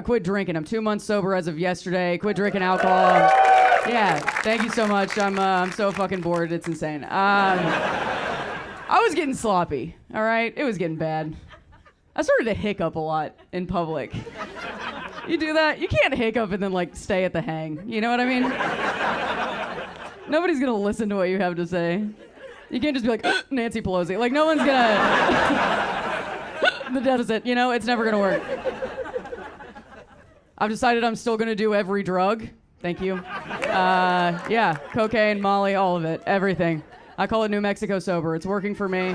I quit drinking. I'm 2 months sober as of yesterday. Quit drinking alcohol. Yeah, thank you so much. I'm so fucking bored. It's insane. I was getting sloppy, all right? It was getting bad. I started to hiccup a lot in public. You do that? You can't hiccup and then, like, stay at the hang. You know what I mean? Nobody's gonna listen to what you have to say. You can't just be like, Nancy Pelosi. Like, no one's gonna... The deficit, you know? It's never gonna work. I've decided I'm still gonna do every drug. Thank you. Yeah, cocaine, Molly, all of it, everything. I call it New Mexico sober. It's working for me.